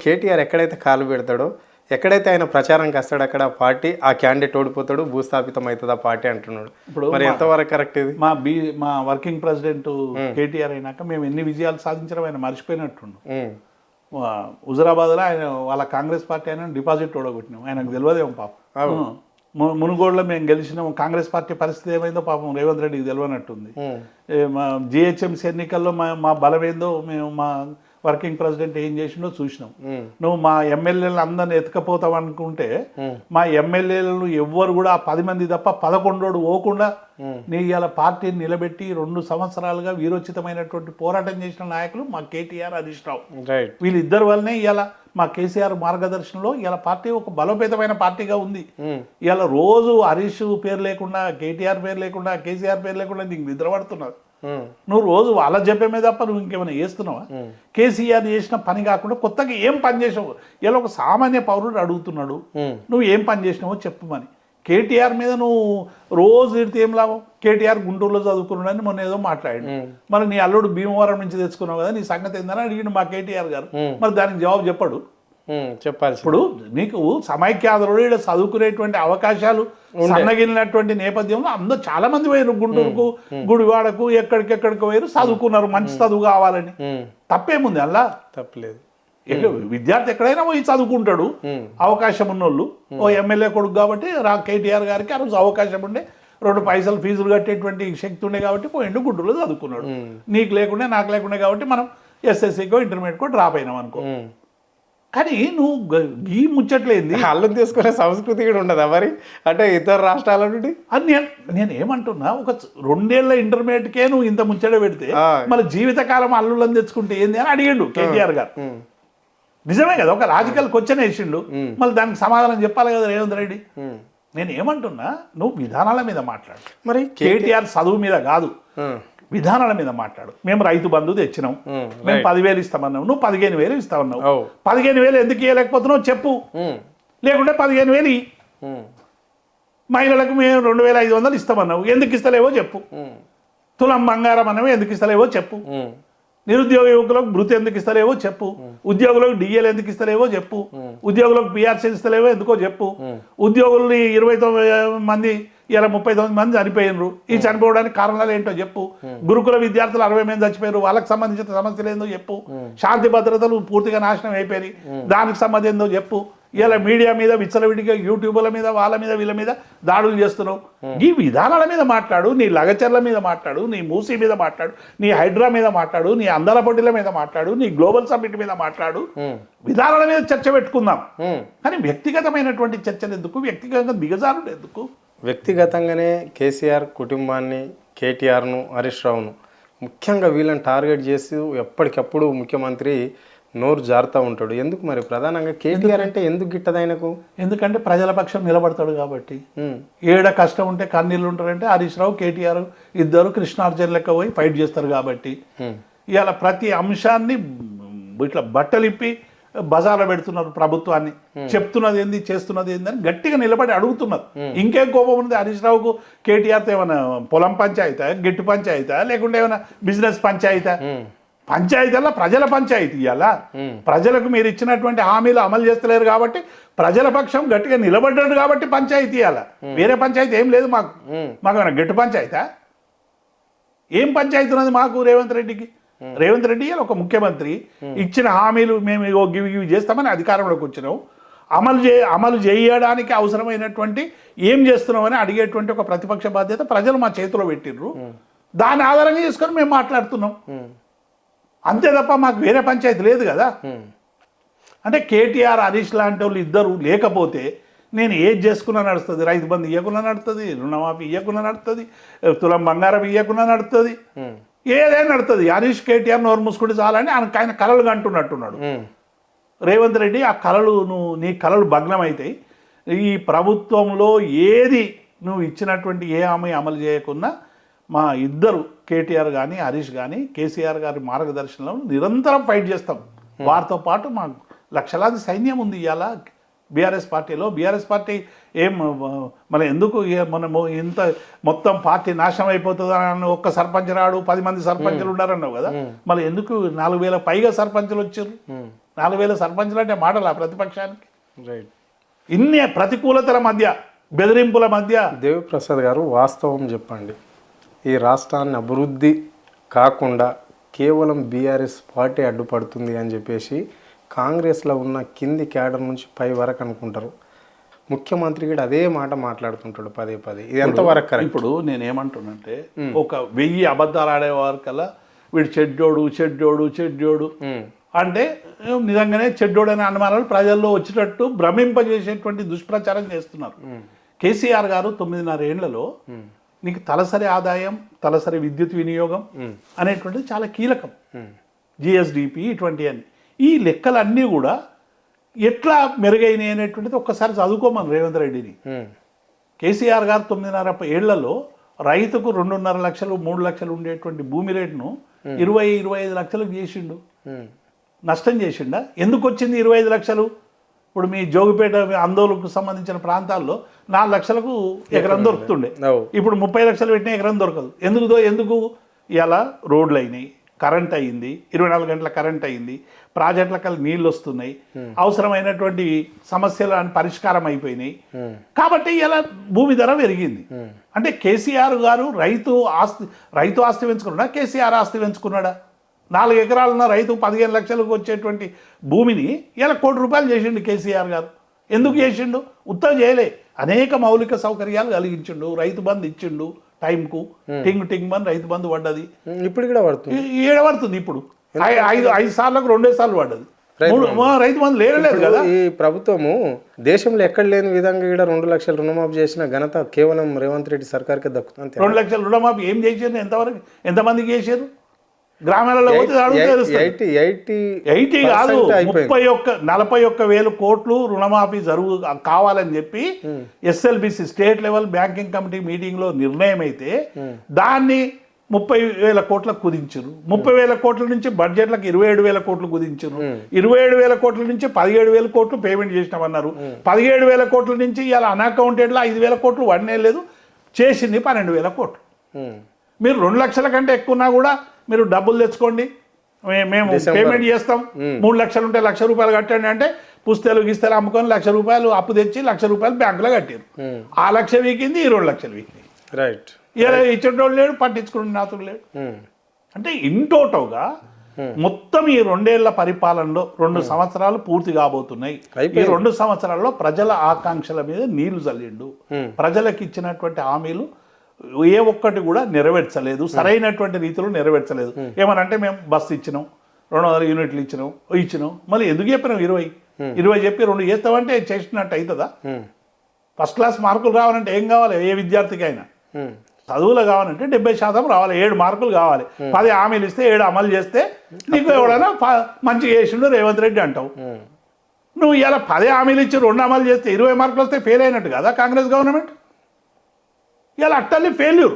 కేటీఆర్ ఎక్కడైతే కాలు పెడతాడో, ఎక్కడైతే ఆయన ప్రచారంకి వస్తాడో అక్కడ పార్టీ ఆ క్యాండిడేట్ ఓడిపోతాడు, భూస్థాపితం అవుతుంది ఆ పార్టీ అంటున్నాడు. ఇప్పుడు మరి ఎంతవరకు కరెక్ట్ ఇది? మా వర్కింగ్ ప్రెసిడెంట్ కేటీఆర్ అయినాక మేము ఎన్ని విజయాలు సాధించడం ఆయన మర్చిపోయినట్టుండు. హుజురాబాద్లో ఆయన వాళ్ళ కాంగ్రెస్ పార్టీ ఆయన డిపాజిట్ ఓడగొట్టినాం, ఆయనకు తెలియదేమో పాపం. మునుగోడులో మేము గెలిచినాం, కాంగ్రెస్ పార్టీ పరిస్థితి ఏమైందో పాపం రేవంత్ రెడ్డికి తెలియనట్టుంది. మా జిహెచ్ఎంసీ ఎన్నికల్లో మా బలం ఏందో మేము మా వర్కింగ్ ప్రెసిడెంట్ ఏం చేసిండో చూసినాం. నువ్వు మా ఎమ్మెల్యేలను అందరిని ఎత్తుకపోతావు అనుకుంటే మా ఎమ్మెల్యేలను ఎవ్వరు కూడా 10 మంది తప్ప 11 పోకుండా నీ ఇలా పార్టీని నిలబెట్టి 2 సంవత్సరాలుగా వీరోచితమైనటువంటి పోరాటం చేసిన నాయకులు మా కేటీఆర్, హరీష్ రావు. వీళ్ళిద్దరి వల్లనే ఇలా మా కేసీఆర్ మార్గదర్శనంలో ఇలా పార్టీ ఒక బలోపేతమైన పార్టీగా ఉంది. ఇలా రోజు హరీష్ పేరు లేకుండా, కేటీఆర్ పేరు లేకుండా, కేసీఆర్ పేరు లేకుండా నీకు నిద్ర పడుతున్నారు. నువ్వు రోజు వాళ్ళ చెప్పమే తప్ప నువ్వు ఇంకేమైనా చేస్తున్నావా? కేసీఆర్ చేసిన పని కాకుండా కొత్తగా ఏం పని చేసావు? ఇలా ఒక సామాన్య పౌరుడు అడుగుతున్నాడు, నువ్వు ఏం పని చేసినావో చెప్పమని. కేటీఆర్ మీద నువ్వు రోజు తిడితే ఏం లాభం? కేటీఆర్ గుంటూరులో చదువుకున్నాడని మొన్న ఏదో మాట్లాడాడు. మరి నీ అల్లుడు భీమవరం నుంచి తెచ్చుకున్నావు కదా, నీ సంగతి ఏందని అడిగిన మా కేటీఆర్ గారు. మరి దానికి జవాబు చెప్పాడు. చెప్పాలి. ఇప్పుడు నీకు సమైక్యాధరుడు ఇక్కడ చదువుకునేటువంటి అవకాశాలు సన్నగిలినటువంటి నేపథ్యంలో అందరూ చాలా మంది పోయారు గుంటూరుకు, గుడివాడకు, ఎక్కడికెక్కడికి పోయారు, చదువుకున్నారు మంచి చదువు కావాలని. తప్పేముంది అలా? తప్పలేదు. విద్యార్థి ఎక్కడైనా పోయి చదువుకుంటాడు అవకాశం ఉన్నోళ్ళు. ఓ ఎమ్మెల్యే కొడుకు కాబట్టి కేటీఆర్ గారికి ఆ రోజు అవకాశం ఉండే, 2 పైసలు ఫీజులు కట్టేటువంటి శక్తి ఉండే కాబట్టి పోయిండు గుంటూరులో చదువుకున్నాడు. నీకు లేకుండా నాకు లేకుండా కాబట్టి మనం ఎస్ఎస్సీకో ఇంటర్మీడియట్కో డ్రాప్ అయినాం అనుకో. కానీ నువ్వు ఈ ముచ్చట్లేదు, అల్లం తీసుకునే సంస్కృతి కూడా ఉండదా మరి? అంటే ఇతర రాష్ట్రాల నుండి అని నేను ఏమంటున్నా, ఒక 2 ఏళ్ల ఇంటర్మీడియట్కే నువ్వు ఇంత ముచ్చట పెడితే మళ్ళీ జీవితకాలం అల్లుళ్ళని తెచ్చుకుంటే ఏంది అని అడిగిండు కేటీఆర్ గారు. నిజమే కదా, ఒక లాజికల్ క్వశ్చన్ వేసిండు, మళ్ళీ దానికి సమాధానం చెప్పాలి కదా రేవంత్ రెడ్డి. నేను ఏమంటున్నా, నువ్వు విధానాల మీద మాట్లాడు. మరి కేటీఆర్ చదువు మీద కాదు, విధానాల మీద మాట్లాడు. మేము రైతు బంధు తెచ్చినాం, మేము 10,000 ఇస్తామన్నావు, నువ్వు 15,000 ఇస్తామన్నావు. 15,000 ఎందుకు ఇవ్వలేకపోతున్నావు చెప్పు, లేకుంటే 15,000 మహిళలకు మేము 2,500 ఇస్తామన్నావు, ఎందుకు ఇస్తలేవో చెప్పు. తులం బంగారం అన్నవి ఎందుకు ఇస్తలేవో చెప్పు. నిరుద్యోగ యువకులకు భృతి ఎందుకు ఇస్తలేవో చెప్పు. ఉద్యోగులకు డిఎల్ ఎందుకు ఇస్తలేవో చెప్పు. ఉద్యోగులకు పిఆర్సీ ఇస్తలేవో ఎందుకో చెప్పు. ఉద్యోగుల్ని 29 మంది ఇలా 39 మంది చనిపోయినరు, ఈ చనిపోవడానికి కారణాలు ఏంటో చెప్పు. గురుకుల విద్యార్థులు 60 మంది చచ్చిపోయారు, వాళ్ళకి సంబంధించిన సమస్యలు ఏందో చెప్పు. శాంతి భద్రతలు పూర్తిగా నాశనం అయిపోయి దానికి సంబంధం ఏందో చెప్పు. ఇలా మీడియా మీద విచ్చలవిడిగా యూట్యూబ్ల మీద వాళ్ళ మీద వీళ్ళ మీద దాడులు చేస్తున్నావు. ఈ విధానాల మీద మాట్లాడు, నీ లగచర్ల మీద మాట్లాడు, నీ మూసీ మీద మాట్లాడు, నీ హైడ్రా మీద మాట్లాడు, నీ అందాల పోటీల మీద మాట్లాడు, నీ గ్లోబల్ సమ్మిట్ మీద మాట్లాడు. విధానాల మీద చర్చ పెట్టుకుందాం, కానీ వ్యక్తిగతమైనటువంటి చర్చలు ఎందుకు, వ్యక్తిగతంగా దిగజారుడు ఎందుకు? వ్యక్తిగతంగానే కేసీఆర్ కుటుంబాన్ని, కేటీఆర్ను, హరీష్ రావును ముఖ్యంగా వీళ్ళని టార్గెట్ చేసి ఎప్పటికప్పుడు ముఖ్యమంత్రి నోరు జారుతూ ఉంటాడు. ఎందుకు మరి? ప్రధానంగా కేటీఆర్ అంటే ఎందుకు గిట్టదు ఆయనకు? ఎందుకంటే ప్రజల పక్షం నిలబడతాడు కాబట్టి. ఏడ కష్టం ఉంటే కన్నీళ్ళు ఉంటారంటే హరీష్ రావు, కేటీఆర్ ఇద్దరు కృష్ణార్జున లెక్క పోయి ఫైట్ చేస్తారు కాబట్టి. ఇవాళ ప్రతి అంశాన్ని ఇట్లా బట్టలిప్పి బజార్లో పెడుతున్నారు ప్రభుత్వాన్ని. చెప్తున్నది ఏంది, చేస్తున్నది ఏంది అని గట్టిగా నిలబడి అడుగుతున్నారు. ఇంకేం కోపం ఉంది హరీష్ రావుకు కేటీఆర్తో? ఏమైనా పొలం పంచాయతా, గెట్టు పంచాయతా, లేకుంటే ఏమైనా బిజినెస్ పంచాయతా? పంచాయతీలో ప్రజల పంచాయతీ. ఇవాళ ప్రజలకు మీరు ఇచ్చినటువంటి హామీలు అమలు చేస్తలేరు కాబట్టి ప్రజల పక్షం గట్టిగా నిలబడ్డాడు కాబట్టి పంచాయతీ. ఇవాళ వేరే పంచాయతీ ఏం లేదు మాకు. మాకు గెట్టు పంచాయతా? ఏం పంచాయతీ ఉన్నది మాకు రేవంత్ రెడ్డికి? రేవంత్ రెడ్డి ఒక ముఖ్యమంత్రి ఇచ్చిన హామీలు మేము ఇవి చేస్తామని అధికారంలోకి వచ్చినావు, అమలు చేయడానికి అవసరమైనటువంటి ఏం చేస్తున్నామని అడిగేటువంటి ఒక ప్రతిపక్ష బాధ్యత ప్రజలు మా చేతిలో పెట్టిర్రు. దాన్ని ఆధారంగా చేసుకొని మేము మాట్లాడుతున్నాం అంతే తప్ప మాకు వేరే పంచాయతీ లేదు కదా. అంటే కేటీఆర్, హరీష్ లాంటి వాళ్ళు ఇద్దరు లేకపోతే నేను ఏది చేసుకున్నా నడుస్తుంది. రైతు బంధు ఇవ్వకుండా నడుస్తుంది, రుణమాఫీ ఇవ్వకుండా నడుస్తుంది, తులం బంగారం ఇవ్వకుండా నడుస్తుంది, ఏదైనా నడుతుంది. హరీష్ కేటీఆర్ నోరు మూసుకుంటే చాలని ఆయన కలలు అంటున్నట్టున్నాడు. రేవంత్ రెడ్డి ఆ కలలు నీ కలలు భగ్నం అవుతాయి. ఈ ప్రభుత్వంలో ఏది నువ్వు ఇచ్చినటువంటి ఏ హామీ అమలు చేయకున్నా మా ఇద్దరు కేటీఆర్ కానీ హరీష్ కానీ కేసీఆర్ గారి మార్గదర్శనంలో నిరంతరం ఫైట్ చేస్తాం. వారితో పాటు మా లక్షలాది సైన్యం ఉంది ఇవాళ బీఆర్ఎస్ పార్టీలో. బీఆర్ఎస్ పార్టీ ఏం మన ఎందుకు మనము ఇంత మొత్తం పార్టీ నాశనం అయిపోతుందని ఒక్క సర్పంచ్ రాడు, 10 మంది సర్పంచులు ఉన్నారన్నావు కదా, మళ్ళీ ఎందుకు 4,000 పైగా సర్పంచులు వచ్చారు? 4000 సర్పంచ్లు అంటే మాటలా ప్రతిపక్షానికి? రైట్. ఇన్ని ప్రతికూలతల మధ్య, బెదిరింపుల మధ్య దేవిప్రసాద్ గారు వాస్తవం చెప్పండి, ఈ రాష్ట్రాన్ని అభివృద్ధి కాకుండా కేవలం బీఆర్ఎస్ పార్టీ అడ్డుపడుతుంది అని చెప్పేసి కాంగ్రెస్లో ఉన్న కింది క్యాడర్ నుంచి పై వరకు అనుకుంటారు. ముఖ్యమంత్రి కూడా అదే మాట మాట్లాడుతుంటాడు పదే పదే. ఇది ఎంతవరకు కరెక్ట్? ఇప్పుడు నేనేమంటున్నంటే, ఒక 1000 అబద్ధాలు ఆడేవారు కల్లా వీడు చెడ్డోడు అంటే నిజంగానే చెడ్డోడు అనే అనుమానాలు ప్రజల్లో వచ్చేటట్టు భ్రమింపజేసేటువంటి దుష్ప్రచారం చేస్తున్నారు. కేసీఆర్ గారు 9.5 ఏళ్లలో నీకు తలసరి ఆదాయం, తలసరి విద్యుత్ వినియోగం అనేటువంటిది చాలా కీలకం. జిఎస్డిపి ఇటువంటివన్నీ, ఈ లెక్కలన్నీ కూడా ఎట్లా మెరుగైనాయి అనేటువంటిది ఒక్కసారి చదువుకోమని రేవంత్ రెడ్డిని. కేసీఆర్ గారు 9.5 ఏళ్లలో రైతుకు 2.5 లక్షలు 3 లక్షలు ఉండేటువంటి భూమి రేటును 20-25 లక్షలకు చేసిండు. నష్టం చేసిండా? ఎందుకు వచ్చింది 25 లక్షలు? ఇప్పుడు మీ జోగిపేట, ఆందోళనకు సంబంధించిన ప్రాంతాల్లో 4 లక్షలకు ఎకరం దొరుకుతుండే, ఇప్పుడు 30 లక్షలు పెట్టిన ఎకరం దొరకదు. ఎందుకు? ఇలా రోడ్లు అయినాయి, కరెంట్ అయింది, 24 గంటల కరెంట్ అయింది, ప్రాజెక్టులకు నీళ్ళు వస్తున్నాయి, అవసరమైనటువంటి సమస్యలు పరిష్కారం అయిపోయినాయి. కాబట్టి ఇలా భూమి ధర పెరిగింది. అంటే కేసీఆర్ గారు రైతు ఆస్తి పెంచుకున్నాడా? కేసీఆర్ ఆస్తి పెంచుకున్నాడా? 4 ఎకరాలున్న రైతు 15 లక్షలకు వచ్చేటువంటి భూమిని ఇలా ₹1 కోటి చేసిండు కేసీఆర్ గారు. ఎందుకు చేసిండు? ఉత్తరం చేయలే, అనేక మౌలిక సౌకర్యాలు కలిగించిండు. రైతు బంధు ఇచ్చిండు టైంకు, టింగ్ బంధు, రైతు బంధు పడ్డది. ఇప్పుడు కూడా పడుతుంది, ఏడబడుతుంది. ఇప్పుడు 5 సార్లకు 2 సార్లు పడ్డది. రైతు బంధు లేదు కదా. ఈ ప్రభుత్వము దేశంలో ఎక్కడ లేని విధంగా ఇక్కడ 2 లక్షల రుణమాఫీ చేసిన ఘనత కేవలం రేవంత్ రెడ్డి సర్కార్కే దక్కుతుంది. 2 లక్షల రుణమాఫీ ఏం చేశారు? ఎంతవరకు, ఎంతమందికి చేశారు? గ్రామాలలో 80 కాదు, 41,40,000 కోట్లు రుణమాఫీ కావాలని చెప్పి SLBC state level banking committee మీటింగ్లో నిర్ణయం అయితే దాన్ని 30,000 కోట్లకు కుదించారు. 30,000 కోట్ల నుంచి బడ్జెట్లకు 27,000 కోట్లు కుదించారు. 27,000 కోట్ల నుంచి 17,000 కోట్లు పేమెంట్ చేసినామన్నారు. 17,000 కోట్ల నుంచి ఇలా అన్అకౌంటెడ్లో 5,000 కోట్లు వడలేదు, చేసింది 12,000 కోట్లు. మీరు 2 లక్షల కంటే ఎక్కువన్నా కూడా మీరు డబ్బులు తెచ్చుకోండి, మేము పేమెంట్ చేస్తాం. 3 లక్షలు ఉంటే ₹1,00,000 కట్టండి అంటే పుస్తకాలు గిస్తలు అమ్ముకొని ₹1,00,000 అప్పు తెచ్చి ₹1,00,000 బ్యాంకులో కట్టారు. ఆ 1,00,000 వీకింది, ఈ 2 లక్షలు వీకినాయి. రైట్. ఇలా ఇచ్చేటోళ్ళు లేడు, పట్టించుకునే నాతుడు లేడు. అంటే ఇంటోటోగా మొత్తం ఈ 2 ఏళ్ల పరిపాలనలో 2 సంవత్సరాలు పూర్తి కాబోతున్నాయి. ఈ 2 సంవత్సరాల్లో ప్రజల ఆకాంక్షల మీద నీళ్లు చల్లిండు. ప్రజలకు ఇచ్చినటువంటి హామీలు ఏ ఒక్కటి కూడా నెరవేర్చలేదు, సరైనటువంటి రీతిలో నెరవేర్చలేదు. ఏమనంటే మేము బస్సు ఇచ్చినాం, 200 యూనిట్లు ఇచ్చినాం, మళ్ళీ ఎందుకు చెప్పినాం 20 చెప్పి 2 చేస్తామంటే చేసినట్టు అవుతుందా? ఫస్ట్ క్లాస్ మార్కులు రావాలంటే ఏం కావాలి? ఏ విద్యార్థికి అయినా చదువులో కావాలంటే 70% రావాలి, 7 మార్కులు కావాలి. 10 హామీలు ఇస్తే 7 అమలు చేస్తే నీకు ఎవడైనా మంచిగా చేసిండు రేవంత్ రెడ్డి అంటావు. నువ్వు ఇలా 10 హామీలు ఇచ్చి 2 అమలు చేస్తే 20 మార్కులు వస్తే ఫెయిల్ అయినట్టు కదా కాంగ్రెస్ గవర్నమెంట్. ఇలా అట్టల్లి ఫెయిల్యూర్.